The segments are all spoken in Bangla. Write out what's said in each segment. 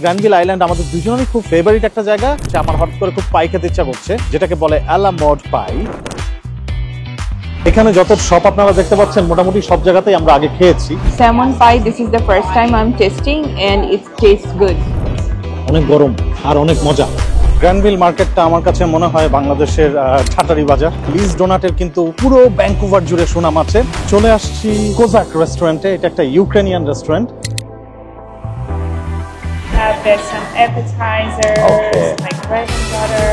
গ্র্যান্ডভিল আইল্যান্ড আমাদের দুজনেরই খুব ফেভারিট একটা জায়গা, যা আমার হঠাৎ করে খুব পাই খেতে ইচ্ছা করছে, যেটাকে বলে আলা মোড পাই। এখানে যত শপ আপনারা দেখতে পাচ্ছেন মোটামুটি সব জায়গাতেই আমরা আগে খেয়েছি। Salmon pie, this is the first time I'm testing and it tastes good. অনেক গরম আর অনেক মজা। গ্র্যান্ডভিল মার্কেটটা আমার কাছে মনে হয় বাংলাদেশের ঠাটারি বাজার। লিজ ডোনাটের কিন্তু পুরো ভ্যাঙ্কুভার জুড়ে সুনাম আছে। চলে আসছি কোজাক রেস্টুরেন্টে, এটা একটা Ukrainian restaurant. There's some appetizers, like bread and butter.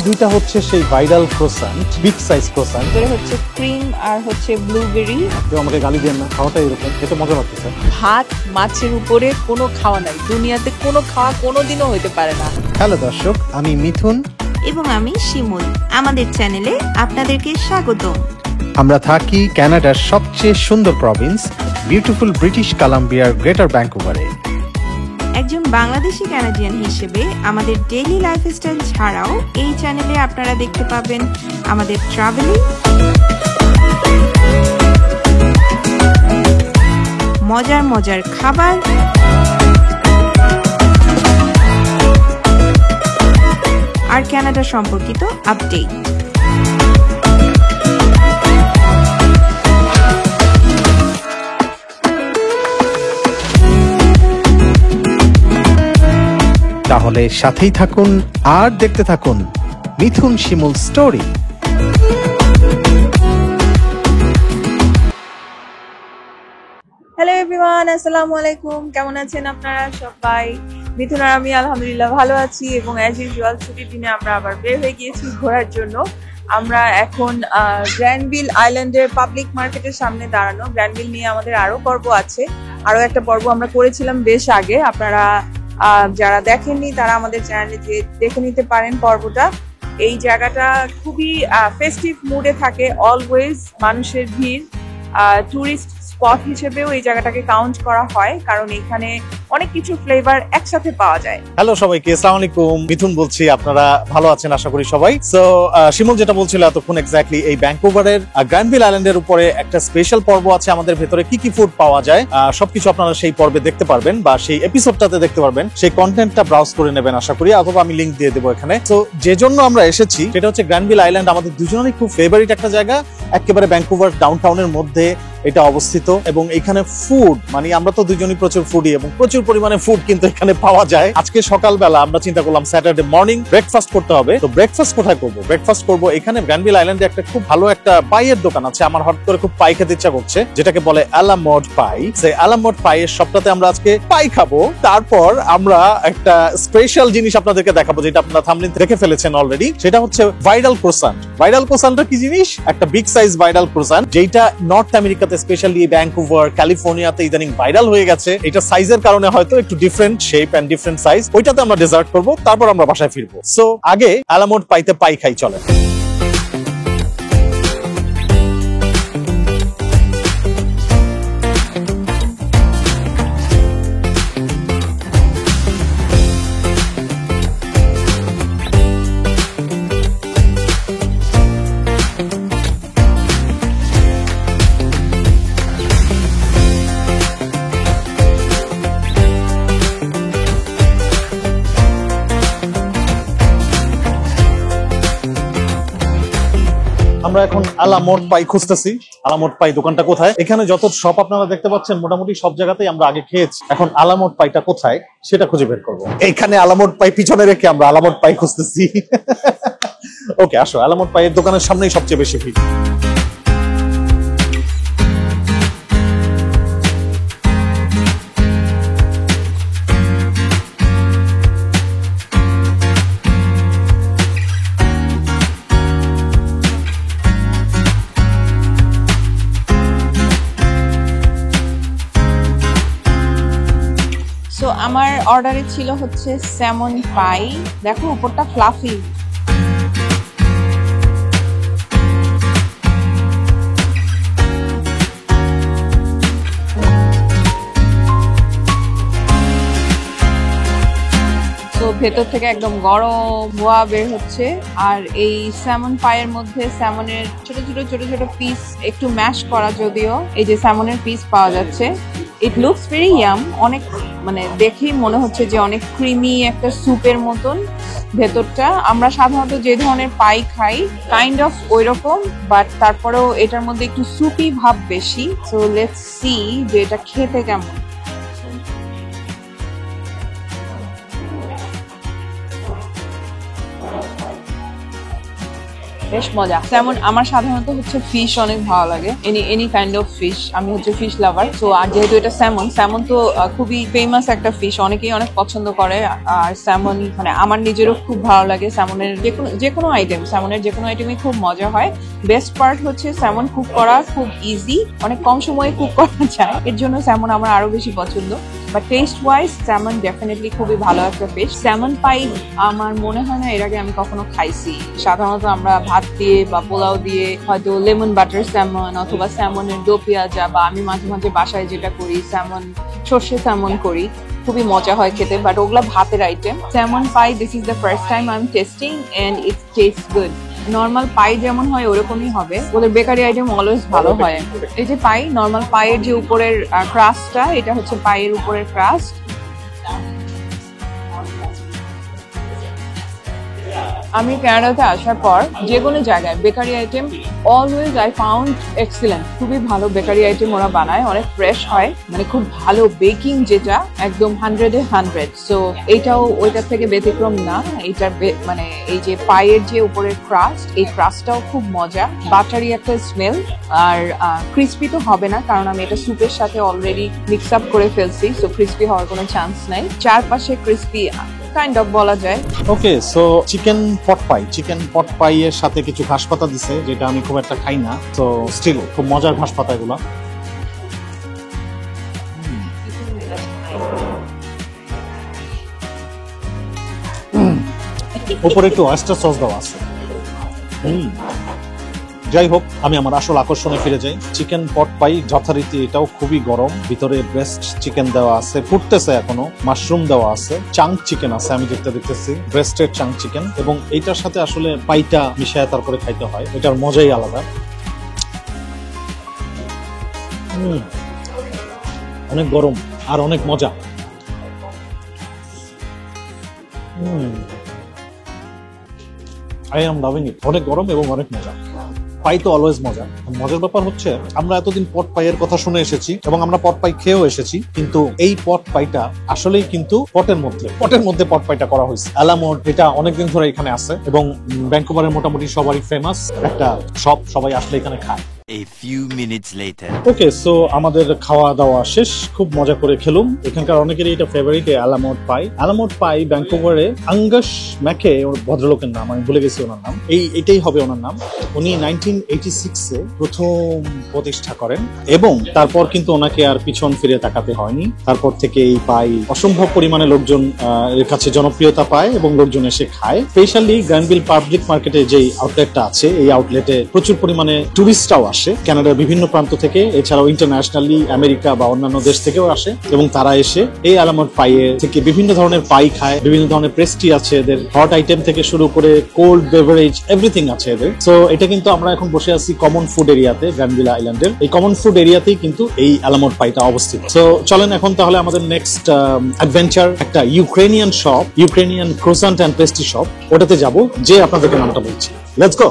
দুইটা হচ্ছে সেই ভাইরাল ক্রোসান্ট, বিগ সাইজ ক্রোসান্ট। এটা হচ্ছে ক্রিম আর হচ্ছে ব্লুবেরি। কেউ আমাকে গালি দেন না, খাওয়াটা এরকম, খেতে মজা লাগতেছে। ভাত মাছের উপরে কোনো খাওয়া নাই, দুনিয়াতে কোনো খাওয়া কোনোদিনও হইতে পারে না। হ্যালো দর্শক, আমি মিথুন এবং আমি শিমুল। আমাদের চ্যানেলে আপনাদেরকে স্বাগতম। আমরা থাকি কানাডার সবচেয়ে সুন্দর প্রভিন্স বিউটিফুল ব্রিটিশ কলাম্বিয়ার গ্রেটার ভ্যাঙ্কুভারে। একজন বাংলাদেশি কানাডিয়ান হিসেবে আমাদের ডেইলি লাইফস্টাইল ছাড়াও এই চ্যানেলে আপনারা দেখতে পাবেন আমাদের ট্রাভেলিং, মজার মজার খাবার, আর কানাডা সম্পর্কিত আপডেট। তাহলে সাথেই থাকুন আর দেখতে থাকুন মিথুন শিমুল স্টোরি। হ্যালো এভরিওয়ান, আসসালামু আলাইকুম। কেমন আছেন আপনারা সবাই? মিথুন আর আমি আলহামদুলিল্লাহ ভালো আছি এবং অ্যাজ ইউজুয়াল ছুটির দিনে আমরা আবার বের হয়ে গিয়েছি ঘোরার জন্য। আমরা এখন গ্র্যান্ডভিল আইল্যান্ডের পাবলিক মার্কেটের সামনে দাঁড়ানো। গ্র্যান্ডভিল নিয়ে আমাদের আরো পর্ব আছে, আরো একটা পর্ব আমরা করেছিলাম বেশ আগে। আপনারা যারা দেখেননি তারা আমাদের চ্যানেলে যে দেখে নিতে পারেন পর্বটা। এই জায়গাটা খুবই ফেস্টিভ মুডে থাকে, অলওয়েজ মানুষের ভিড়। টুরিস্ট স্পট হিসেবেও এই জায়গাটাকে কাউন্ট করা হয়, কারণ এখানে অনেক কিছু ফ্লেভার একসাথে পাওয়া যায়। হ্যালো সবাইকে, আসসালামু আলাইকুম। মিথুন বলছি, আপনারা ভালো আছেন আশা করি সবাই। সো শিমুল যেটা বলছিল এতক্ষণ, এক্স্যাক্টলি এই ভ্যাঙ্কুভারের গ্র্যান্ডভিল আইল্যান্ডের উপরে একটা স্পেশাল পর্ব আছে আমাদের ভেতরে কি কি ফুড পাওয়া যায়, সবকিছু আপনারা সেই পর্বে দেখতে পারবেন বা সেই এপিসোডটাতে দেখতে পারবেন। সেই কন্টেন্টটা ব্রাউজ করে নেবেন আশা করি, অথবা আমি লিংক দিয়ে দেবো এখানে। তো যে জন্য আমরা এসেছি সেটা হচ্ছে গ্র্যান্ডভিল আইল্যান্ড আমাদের দুজনেরই খুব ফেভারিট একটা জায়গা, একেবারে ভ্যাঙ্কুভার ডাউনটাউনের মধ্যে এটা অবস্থিত। এবং এখানে ফুড মানে আমরা তো দুজনই প্রচুর ফুডি এবং প্রচুর পরিমাণে ফুড কিন্তু এখানে পাওয়া যায়। আজকে সকালবেলা আমরা চিন্তা করলাম স্যাটারডে মর্নিং ব্রেকফাস্ট করতে হবে। তো ব্রেকফাস্ট কোথায় করবো? ব্রেকফাস্ট করবো এখানে গ্র্যান্ডভিল আইল্যান্ডে একটা খুব ভালো একটা পাইয়ের দোকান আছে, আমার হঠাৎ করে খুব পাই খেতে ইচ্ছা করছে, যেটাকে বলে আলা মোড পাই। সেই আলা মোড পাইয়ের সবটাতে আমরা আজকে পাই খাবো। তারপর আমরা একটা স্পেশাল জিনিস আপনাদেরকে দেখাবো, যেটা আপনারা থাম্বনেইল দেখে ফেলেছেন অলরেডি। সেটা হচ্ছে ভাইরাল ক্রোসান্ট। ভাইরাল ক্রোসান্টটা কি জিনিস? একটা বিগ সাইজ ভাইরাল ক্রোসান্ট, যেটা নর্থ আমেরিকাতে স্পেশালি ভ্যাঙ্কুভার ক্যালিফোর্নিয়াতে ইদানিং ভাইরাল হয়ে গেছে। এটা সাইজের কারণে হয়তো একটু different shape and different size. ওইটাতে আমরা ডেজার্ট করবো, তারপর আমরা বাসায় ফিরবো। সো আগে আলা মোড পাইতে পাই খাই, চলে। আমরা এখন আলা মোড পাই খুঁজতেছি। আলা মোড পাই দোকানটা কোথায়? এখানে যত শপ আপনারা দেখতে পাচ্ছেন মোটামুটি সব জায়গাতেই আমরা আগে খেয়েছি। এখন আলা মোড পাইটা কোথায় সেটা খুঁজে বের করবো। এইখানে আলা মোড পাই পিছনে রেখে আমরা আলা মোড পাই খুঁজতেছি। ওকে, আসো। আলা মোড পাইয়ের দোকানের সামনেই সবচেয়ে বেশি ভিড়। সো আমার অর্ডারে ছিল হচ্ছে স্যামন পাই। দেখো উপরটা ফ্লাফি। তো ভেতর থেকে একদম গরম ধোয়া বের হচ্ছে। আর এই স্যামন পাইয়ের মধ্যে স্যামনের ছোট ছোট ছোট ছোট পিস একটু ম্যাশ করা, যদিও এই যে স্যামনের পিস পাওয়া যাচ্ছে। ইট লুকস ভেরি ইয়াম, অনেক মানে দেখেই মনে হচ্ছে যে অনেক ক্রিমি একটা স্যুপের মতন ভেতরটা। আমরা সাধারণত যে ধরনের পাই খাই কাইন্ড অফ ওই রকম, বাট তারপরেও এটার মধ্যে একটু সুপি ভাব বেশি। সো লেটস সি যে এটা খেতে কেমন। বেশ মজা। যেমন আমার সাধারণত হচ্ছে ফিশ অনেক ভালো লাগে, এনি কাইন্ড অফ ফিশ। আমি হচ্ছে ফিশ লাভার। তো আর যেহেতু এটা স্যামন তো খুবই ফেমাস একটা ফিশ, অনেকেই অনেক পছন্দ করে। আর স্যামন মানে আমার নিজেরও খুব ভালো লাগে। স্যামনের যে কোনো আইটেমই খুব মজা হয়। বেস্ট পার্ট হচ্ছে স্যামন কুক করা খুব ইজি, অনেক কম সময়ে কুক করা যায়, এর জন্য স্যামন আমার আরো বেশি পছন্দ। But taste wise salmon definitely খুবই ভালো একটা ফিশ। স্যামন পাই আমার মনে হয় না এর আগে আমি কখনো খাইছি। সাধারণত আমরা ভাত দিয়ে বা পোলাও দিয়ে হয়তো লেমন বাটার স্যামন অথবা স্যামনের দো পেঁয়াজা, বা আমি মাঝে মাঝে বাসায় যেটা করি স্যামন সর্ষে স্যামন করি, খুবই মজা হয় খেতে। বাট ওগুলা ভাতের item. Salmon pie this is the first time I am testing and it taste good. Normal pie যেমন হয় ওরকমই হবে, ওদের বেকারি আইটেম অলওয়েজ ভালো হয়। এই যে পাই, নর্মাল পাইয়ের যে উপরের ক্রাস্টটা, এটা হচ্ছে পাইয়ের উপরের ক্রাস্ট। আমি কানাডাতে আসার পর যে কোনো জায়গায় bakery item always I found excellent. খুবই ভালো বেকারি আইটেম ওরা বানায়, অনেক ফ্রেশ হয়, মানে খুব ভালো বেকিং, যেটা একদম 100-এ 100। সো এইটাও ওইটার থেকে ব্যতিক্রম না। এইটার মানে এই যে পায়ের যে উপরের ক্রাস্ট, এই ক্রাস্টটাও খুব মজা, বাটারি একটা স্মেল। আর ক্রিস্পি তো হবে না, কারণ আমি এটা স্যুপের সাথে অলরেডি মিক্স আপ করে ফেলছি, সো ক্রিস্পি হওয়ার কোনো চান্স নাই। চারপাশে ক্রিস্পি কাইন্ড অফ বলা যায়। ওকে, সো চিকেন পট পাই এর সাথে কিছু ঘাস পাতা দিছে, যেটা আমি খুব একটা খাই না। তো স্টিল খুব মজার ঘাস পাতা এগুলো। উপরে একটু অয়েস্টার সস দেওয়া আছে। যাই হোক, আমি আমার আসল আকর্ষণে ফিরে যাই। চিকেন পট পাই যথারীতি এটাও খুবই গরম, ভিতরে ব্রেস্ট চিকেন দেওয়া আছে, ফুটতেছে এখনো, মাশরুম দেওয়া আছে, চাঙ্ক চিকেন আছে, আমি যেটা দেখতেছি ব্রেস্টেড চাঙ্ক চিকেন, এবং এইটার সাথে আসলে পাইটা মিশায় তারপরে খাইতে হয়, এটার মজাই আলাদা। অনেক গরম আর অনেক মজা। আই এম লাভিং ইট। অনেক গরম এবং অনেক মজা। পাই তো অলওয়েজ মজা। মজার ব্যাপার হচ্ছে আমরা এতদিন পট পাইয়ের কথা শুনে এসেছি এবং আমরা পট পাই খেয়েও এসেছি, কিন্তু এই পট পাইটা আসলেই কিন্তু পটের মধ্যে পট পাইটা করা হয়েছে। অ্যালামোড এটা অনেকদিন ধরে এখানে আছে এবং ভ্যাঙ্কুভারের মোটামুটি সবারই ফেমাস একটা শপ, সবাই আসলে এখানে খায়। A few minutes later. Okay, so আমাদের খাওয়া দাওয়া শেষ, খুব মজা করে খেলুম। এখানকার অনেকেরই এটা ফেভারিট, অ্যালামোড পাই ভ্যাঙ্কুভারে আঙ্গাস ম্যাকে ওর ভদ্রলোকের নাম, আমি ভুলে গেছি ওনার নাম, এটাই হবে ওনার নাম। উনি 1986-এ প্রথম প্রতিষ্ঠা করেন এবং তারপর কিন্তু ওনাকে আর পিছন ফিরে তাকাতে হয়নি। তারপর থেকে এই পাই অসম্ভব পরিমাণে লোকজন এর কাছে জনপ্রিয়তা পায় এবং লোকজন এসে খায়। স্পেশালি গ্র্যান্ডভিল পাবলিক মার্কেটে যে আউটলেটটা আছে, এই আউটলেটে প্রচুর পরিমাণে টুরিস্টরাও আসে কানাডার বিভিন্ন প্রান্ত থেকে, এছাড়াও ইন্টারন্যাশনালি আমেরিকা বা অন্যান্য দেশ থেকেও আসে এবং তারা এসে এই অ্যালামোড পাইয়ে থেকে বিভিন্ন ধরনের পাই খায়। বিভিন্ন ধরনের পেস্ট্রি আছে এদের, হট আইটেম থেকে শুরু করে কোল্ড বেভারেজ এভরিথিং আছে এদের। সো এটা কিন্তু আমরা এখন বসে আছি কমন ফুড এরিয়াতে, গ্র্যান্ডভিল আইল্যান্ডের এই কমন ফুড এরিয়াতেই কিন্তু এই অ্যালামোড পাইটা অবস্থিত। সো চলেন এখন তাহলে আমাদের নেক্সট অ্যাডভেঞ্চার একটা Ukrainian shop, Ukrainian croissant and pastry shop, ওটাতে যাব, যে আপনাদেরকে নামটা বলছি। Let's go.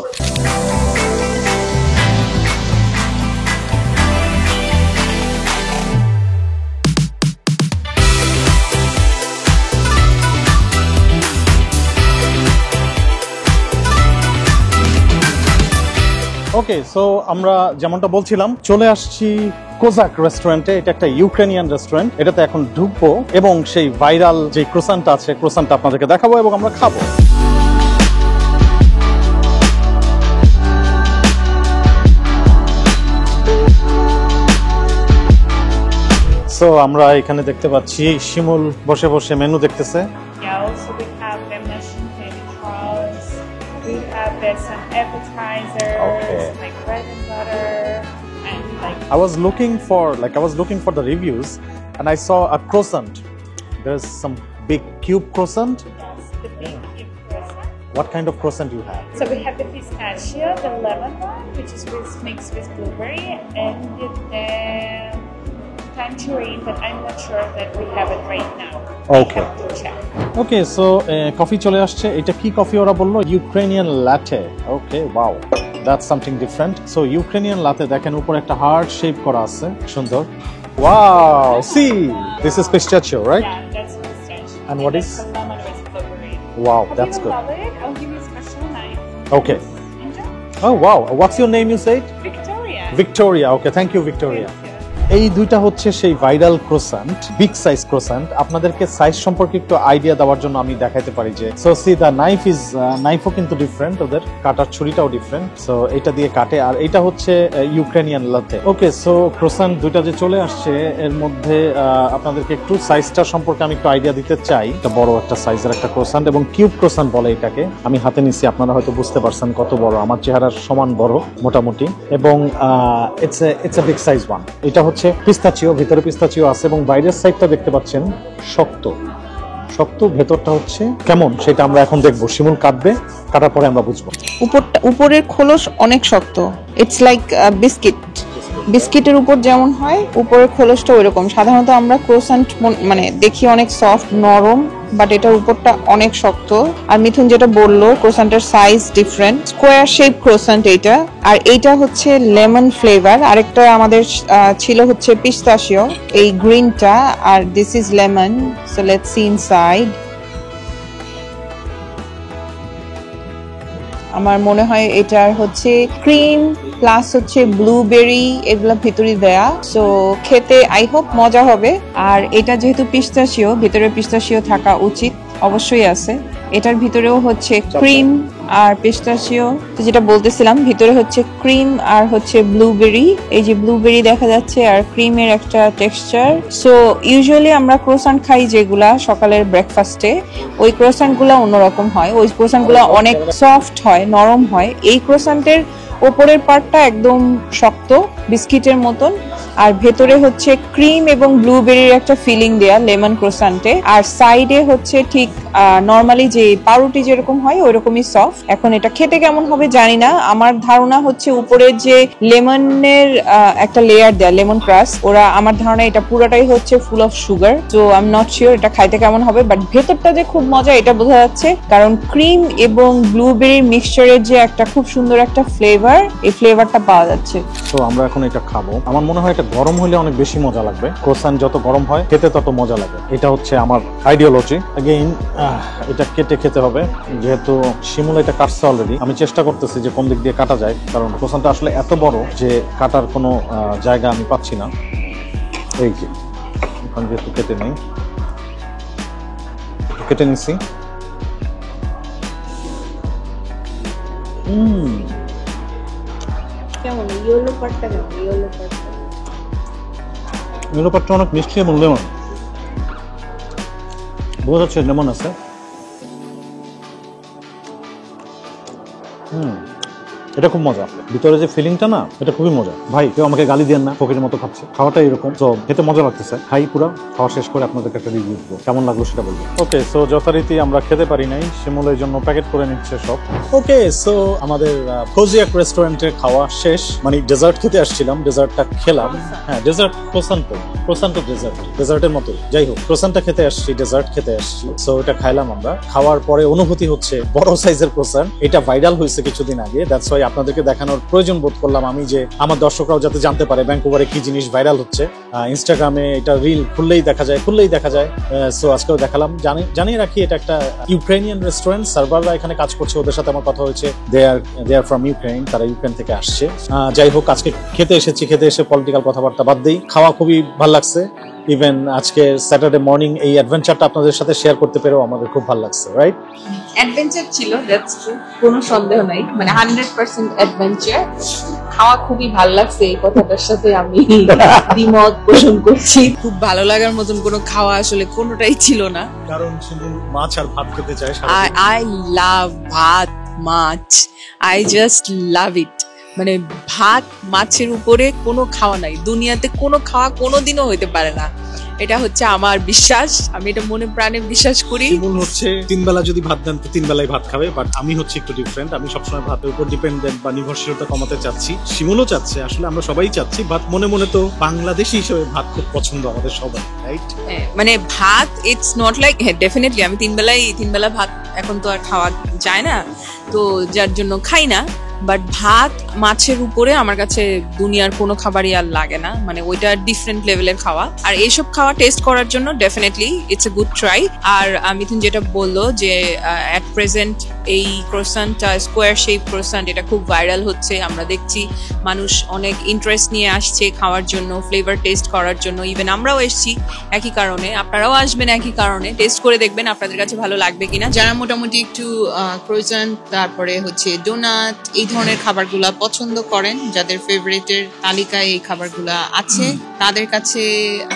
ওকে, সো আমরা যেমনটা বলছিলাম চলে আসছি কোজাক রেস্টুরেন্টে। এটা একটা ইউক্রেনিয়ান রেস্টুরেন্ট। এটাতে এখন ঢুকবো এবং সেই ভাইরাল যে ক্রোসান্টটা আছে, ক্রোসান্টটা আপনাদেরকে দেখাবো এবং আমরা খাবো। সো আমরা এখানে দেখতে পাচ্ছি শিমুল বসে বসে মেনু দেখতেছে। Yeah, also we have the mushroom candy prawns. We have some appetizers, Okay. like bread and butter, and like I was looking for the reviews and I saw a croissant. There's some big cube croissant. yes, the big croissant. What kind of croissant you have? So we have the pistachio, the lemon one, which is mixed with blueberry, and the Tangerine, but I'm not sure that we have it right now. Okay. I have to check. Okay so coffee চলে আসছে। এটা কি কফি ওরা বললো? Ukrainian latte. Okay wow, that's something different. So Ukrainian latte দেখেন উপরে একটা হার্ট শেপ করা আছে, সুন্দর। Wow, see this is pistachio, right? Yeah, that's pistachio. And what that's is- cardamom with blueberry. Wow, Have that's you good. love it? I'll give you a special knife. Okay. Enjoy. Oh wow, what's your name you said? Victoria. Victoria. Okay, thank you Victoria. Thank you. এই দুইটা হচ্ছে সেই ভাইরাল ক্রোসান্ট, বিগ সাইজ ক্রোসান্ট। আপনাদেরকে সাইজ সম্পর্কে একটু আইডিয়া দেওয়ার জন্য আমি দেখাতে পারি যে সো সি দা নাইফও কিন্তু ডিফারেন্ট, ওদের কাটার ছুরিটাও ডিফারেন্ট। সো এটা দিয়ে কাটে, আর এটা হচ্ছে ইউক্রেনিয়ান লাতে। ওকে, সো ক্রোসান্ট দুইটা যে চলে আসছে এর মধ্যে আপনাদেরকে একটু সাইজটা সম্পর্কে আমি একটু আইডিয়া দিতে চাই। এটা বড় একটা সাইজের একটা ক্রোসান্ট এবং কিউব ক্রোসান্ট বলে এটাকে। আমি হাতে নিছি, আপনারা হয়তো বুঝতে পারছেন কত বড়, আমার চেহারার সমান বড় মোটামুটি। এবং it's a big size one. এটা হচ্ছে পিস্তাচিও, ভিতরে পিস্তাচিও আছে এবং বাইরের সাইডটা দেখতে পাচ্ছেন শক্ত শক্ত, ভেতরটা হচ্ছে কেমন সেটা আমরা এখন দেখবো। শিমুল কাটবে, কাটার পরে আমরা বুঝবো। উপরের খোলস অনেক শক্ত, ইটস লাইক বিস্কিটের উপর যেমন হয় উপরের খোলসটা ওইরকম। সাধারণত আমরা ক্রোসান্ট মানে দেখি অনেক সফট নরম, বাট এটার উপরটা অনেক শক্ত। আর মিথুন যেটা বললো ক্রোসান্টের সাইজ ডিফারেন্ট, স্কোয়ার শেপ ক্রোসান্ট এইটা, আর এইটা হচ্ছে লেমন ফ্লেভার। আরেকটা আমাদের ছিল হচ্ছে পিস্তাচিও, এই গ্রিনটা, আর this is lemon. So let's see inside. আমার মনে হয় এটার হচ্ছে ক্রিম প্লাস হচ্ছে ব্লুবেরি এগুলো ভিতরে দেয়া, সো খেতে আই হোপ মজা হবে। আর এটা যেহেতু পিস্তাচিও, ভিতরে পিস্তাচিও থাকা উচিত, অবশ্যই আছে। এটার ভিতরেও হচ্ছে ক্রিম আর পিস্তাচিও, তো যেটা বলতেছিলাম ভিতরে হচ্ছে ক্রিম আর হচ্ছে ব্লুবেরি। এই যে ব্লুবেরি দেখা যাচ্ছে আর ক্রিমের একটা টেক্সচার। সো ইউজুয়ালি আমরা ক্রোসান্ট খাই যেগুলা সকালের ব্রেকফাস্টে, ওই ক্রোসান্ট গুলা অন্যরকম হয়, ওই ক্রোসান্ট গুলা অনেক সফট হয়, নরম হয়। এই ক্রোসান্টের ওপরের পার্টটা একদম শক্ত বিস্কিটের মতন, আর ভেতরে হচ্ছে ক্রিম এবং ব্লুবেরির একটা ফিলিং দেয়া লেমন ক্রোসান্টে, আর সাইডে হচ্ছে ঠিক নর্মালি যে পাউরুটি যেরকম হয় ওইরকমই সফট। এখন এটা খেতে কেমন হবে জানি না, আমার ধারণা হচ্ছে উপরের যে লেমনের একটা লেয়ার দেয়া, লেমন ক্রাস্ট, ওরা আমার ধারণা এটা পুরোটাই হচ্ছে ফুল অফ সুগার। তো আই এম নট শিওর এটা খাইতে কেমন হবে, বাট ভেতরটা যে খুব মজা এটা বোঝা যাচ্ছে, কারণ ক্রিম এবং ব্লুবেরির মিক্সচারের যে একটা খুব সুন্দর একটা ফ্লেভার, এই ফ্লেভারটা পাওয়া যাচ্ছে। তো আমরা এখন এটা খাবো। আমার মনে হয় এটা গরম হলে অনেক বেশি মজা লাগবে। ক্রোসান্ট যত গরম হয় খেতে তত মজা লাগে, এটা হচ্ছে আমার আইডিওলজি। এগেইন এটা কেটে খেতে হবে, যেহেতু শিমুল এটা কাটছে অলরেডি। আমি চেষ্টা করতেছি যে কোন দিক দিয়ে কাটা যায়, কারণ ক্রোসান্টটা আসলে এত বড় যে কাটার কোনো জায়গা আমি পাচ্ছি না। এই যে এখন যেহেতু কেটে নেই, কেটে নিছি। কেমন ইয়েলো পার্টটা, কেমন ইয়েলো পার্টটা? ইয়েলো পার্টটা অনেক মিষ্টি এবং লেমন, বোঝা যাচ্ছে লেমন আছে। এটা খুব মজা, ভিতরে যে ফিলিংটা না, এটা খুবই মজা। ভাই কেউ আমাকে গালি দেন না, ফকিরের মতো খাচ্ছে। খাওয়াটা এরকম, তো খেতে মজা লাগতেছে। খাই পুরো, খাওয়া শেষ করে আপনাদেরকে একটা রিভিউ দেবো, কেমন লাগলো সেটা বলবো। ওকে, সো যথারীতি আমরা খেতে পারি নাই, শিমুলের জন্য প্যাকেট করে নিচ্ছে সব। ওকে, সো আমাদের কোজিয়াক রেস্টুরেন্টের খাওয়া শেষ, মানে ডেজার্ট খেতে আসছিলাম, ডেজার্টটা খেলাম। হ্যাঁ, ডেজার্ট ক্রোসান্ট ডেজার্টের মতো। যাই হোক, ক্রোসান্টটা খেতে আসছি, ডেজার্ট খেতে আসছি। সো এটা খাইলাম আমরা। খাওয়ার পরে অনুভূতি হচ্ছে বড় সাইজের ক্রোসান্ট, এটা ভাইরাল হয়েছে কিছুদিন আগে, দ্যাটস ওয়াই আপনাদেরকে দেখানোর প্রয়োজন বোধ করলাম আমি, যে আমার দর্শকরাও যাতে জানতে পারে ভ্যাঙ্কুভারে কি জিনিস ভাইরাল হচ্ছে। ইনস্টাগ্রামে এটা রিল খুললেই দেখা যায়। সো আজকেও দেখালাম। জানিয়ে রাখি এটা একটা ইউক্রেনিয়ান রেস্টুরেন্ট, সার্ভাররা এখানে কাজ করছে, ওদের সাথে আমার কথা হয়েছে। দে আর ফ্রম ইউক্রেন, তারা ইউক্রেন থেকে আসছে। যাই হোক, আজকে খেতে এসে পলিটিক্যাল কথাবার্তা বাদ দিই, খাওয়া খুবই ভালো লাগছে। ইভেন আজকে স্যাটারডে মর্নিং এই অ্যাডভেঞ্চারটা আপনাদের সাথে শেয়ার করতে পেরেও আমাদের খুব ভালো লাগছে, রাইট? অ্যাডভেঞ্চার ছিল, দ্যাটস ট্রু, কোনো সন্দেহ নাই, মানে 100% অ্যাডভেঞ্চার। খাওয়া খুবই ভালো লাগছে, এই কথাটার সাথে আমি দ্বিমত পোষণ করছি। খুব ভালো লাগার মতন কোনো খাওয়া আসলে কোনোটাই ছিল না, কারণ শুধু মাছ আর ভাত খেতে চায়। আই লাভ ভাত মাছ, আই জাস্ট লাভ ইট। মানে ভাত মাছের উপরে কোনো খাওয়া নাই দুনিয়াতে, কোনো খাওয়া কোনোদিনও হইতে পারে না। এটা হচ্ছে আমার বিশ্বাস, আমি এটা মনে প্রাণে বিশ্বাস করি। শিমুল হচ্ছে 3 বেলা যদি ভাত দেন তো 3 বেলাই ভাত খাবে, বাট আমি হচ্ছে একটু ডিফারেন্ট। আমি সবসময় ভাতের উপর ডিপেন্ডেন্ট বা নির্ভরশীলতা কমাতে চাচ্ছি। শিমুলও চাচ্ছে, আসলে আমরা সবাই চাচ্ছি। বাট মনে মনে তো বাংলাদেশি হিসেবে ভাত খুব পছন্দ আমাদের সবাই, রাইট? মানে ভাত ইটস নট লাইক, হ্যাঁ ডেফিনেটলি আমি 3 বেলা ভাত এখন তো আর খাওয়া যায় না, তো যার জন্য খাই না। বাট ভাত মাছের উপরে আমার কাছে দুনিয়ার কোনো খাবারই আর লাগে না, মানে ওইটা ডিফারেন্ট লেভেলের খাওয়া। আর এইসব খাওয়া টেস্ট করার জন্য definitely it's a good try. আর মিথুন যেটা বললো যে অ্যাট প্রেজেন্ট এই ক্রোসান্টটা স্কোয়ার শেপ ক্রোসান্ট, এটা খুব ভাইরাল হচ্ছে। আমরা দেখছি মানুষ অনেক ইন্টারেস্ট নিয়ে আসছে খাওয়ার জন্য, ফ্লেভার টেস্ট করার জন্য। ইভেন আমরাও এসেছি একই কারণে, আপনারাও আসবেন একই কারণে। টেস্ট করে দেখবেন আপনাদের কাছে ভালো লাগবে কিনা। যারা মোটামুটি একটু ক্রোসান্ট, তারপরে হচ্ছে ডোনাট, এই ধরনের খাবারগুলা পছন্দ করেন, যাদের ফেভারিটের তালিকায় এই খাবারগুলা আছে, তাদের কাছে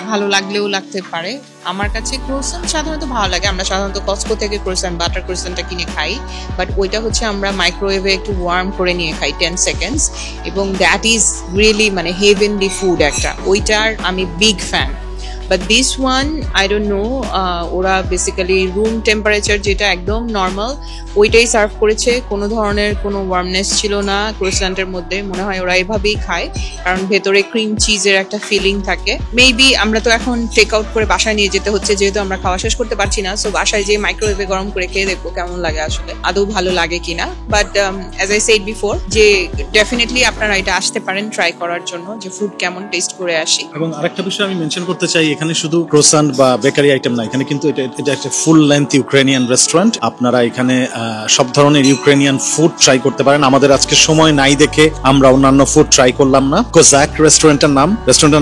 ভালো লাগলেও লাগতে পারে। আমার কাছে ক্রোসান্ট সাধারণত ভালো লাগে। আমরা সাধারণত কস্কো থেকে ক্রোসান্ট, বাটার ক্রোসান্টটা কিনে খাই, বাট ওইটা হচ্ছে আমরা মাইক্রোওয়েভে একটু ওয়ার্ম করে নিয়ে খাই 10 সেকেন্ডস, এবং দ্যাট ইজ রিয়েলি মানে হেভেনলি ফুড একটা। ওইটার আমি big fan. But this one I don't know, ওরা বেসিক্যালি রুম টেম্পারেচার যেটা একদম নর্মাল ওইটাই সার্ভ করেছে, কোনো ধরনের কোনো ওয়ার্মনেস ছিল না ক্রোসান্টের মধ্যে। মনে হয় ওরা এভাবেই খায়, কারণ ভেতরে ক্রিম চিজের একটা ফিলিং থাকে। মেবি আমরা তো এখন টেক আউট করে বাসায় নিয়ে যেতে হচ্ছে, যেহেতু আমরা খাওয়া শেষ করতে পারছি না। সো বাসায় যে মাইক্রোওয়েভে গরম করে খেয়ে দেখবো কেমন লাগে, আসলে আদৌ ভালো লাগে কিনা। But as I said before, যে ডেফিনেটলি আপনারা এটা আসতে পারেন ট্রাই করার জন্য, যে ফুড কেমন টেস্ট করে আসি। এবং আরেকটা বিষয় আমি মেনশন করতে চাই, এখানে শুধু ক্রোসান্ট বা বেকারি আইটেম না, এখানে কিন্তু এটা একটা ফুল লেন্থ ইউক্রেনিয়ান রেস্টুরেন্ট। আপনারা এখানে সব ধরনের ইউক্রেনিয়ান ফুড ট্রাই করতে পারেন। আমাদের আজকে সময় নাই দেখে আমরা অন্যান্য ফুড ট্রাই করলাম না। কোজাক রেস্টুরেন্টের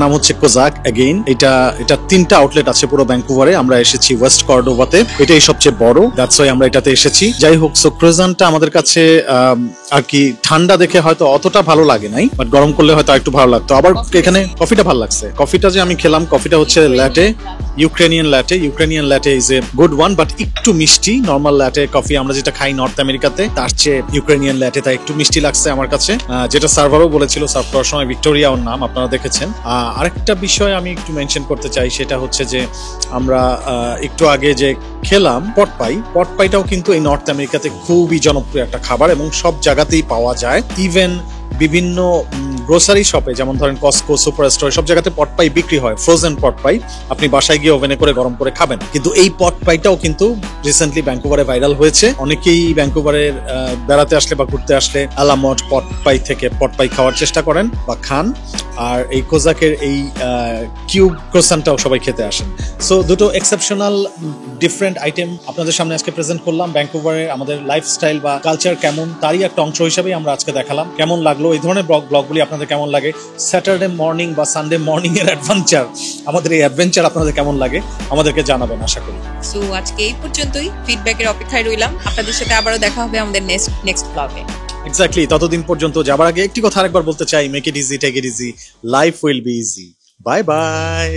নাম হচ্ছে কোজাক। এগেইন এটা 3টা আউটলেট আছে পুরো ভ্যাঙ্কুভারে। আমরা এসেছি ওয়েস্ট কর্ডোভাতে, এটাই সবচেয়ে বড়, দ্যাটস ওয়াই আমরা এটাতে এসেছি। যাই হোক, সো ক্রোসান্টটা আমাদের কাছে আর কি ঠান্ডা দেখে হয়তো অতটা ভালো লাগে নাই, বাট গরম করলে হয়তো একটু ভালো লাগতো। আবার এখানে কফিটা ভালো লাগছে। কফিটা যে আমি খেলাম, কফিটা হচ্ছে latte, Ukrainian latte is a good one, but একটু মিষ্টি। নর্মাল ল্যাটে কফি আমরা যেটা খাই নর্থ আমেরিকাতে, তার চেয়ে ইউক্রেনিয়ান ল্যাটে তাই একটু মিষ্টি লাগছে আমার কাছে। যেটা সার্ভারও বলেছিল, সার্ভ করার সময় ভিক্টোরিয়া ওর নাম, আপনারা দেখেছেন। আরেকটা বিষয় আমি একটু মেনশন করতে চাই, সেটা হচ্ছে যে আমরা একটু আগে যে খেলাম পটপাইটাও কিন্তু এই নর্থ আমেরিকাতে খুবই জনপ্রিয় একটা খাবার, এবং সব জায়গাতেই পাওয়া যায়। ইভেন বিভিন্ন গ্রোসারি শপে, যেমন ধরেন কস্কো, সুপার স্টোর, সব জায়গাতে পটপাই বিক্রি হয়, ফ্রোজেন পটপাই। আপনি বাসায় গিয়ে ওভেনে করে গরম করে খাবেন। কিন্তু এই পটপাইটাও কিন্তু রিসেন্টলি ভ্যাঙ্কুভারে ভাইরাল হয়েছে। অনেকেই ভ্যাঙ্কুভারের বেড়াতে আসলে বা ঘুরতে আসলে আলামট পটপাই থেকে পটপাই খাওয়ার চেষ্টা করেন বা খান। আর এই কোজাকের এই কিউব ক্রোসান্টটাও সবাই খেতে আসেন। সো দুটো এক্সেপশনাল ডিফারেন্ট আইটেম আপনাদের সামনে আজকে প্রেজেন্ট করলাম। ভ্যাঙ্কুভারের আমাদের লাইফস্টাইল বা কালচার কেমন, তারই একটা অংশ হিসেবেই আমরা আজকে দেখালাম। কেমন লাগলো এই ধরনের ব্লগগুলি আপনাদের কেমন লাগে? স্যাটারডে মর্নিং বা সানডে মর্নিং এর অ্যাডভেঞ্চার, আমাদের এই অ্যাডভেঞ্চার আপনাদের কেমন লাগে আমাদেরকে জানাবেন, আশা করি। সো আজকে এই পর্যন্তই, ফিডব্যাকের অপেক্ষায় রইলাম। আপনাদের সাথে আবারও দেখা হবে আমাদের নেক্সট ব্লগে। এক্স্যাক্টলি, ততদিন পর্যন্ত যাবার আগে একটি কথা আরেকবার বলতে চাই, make it easy, take it easy, life will be easy. Bye by.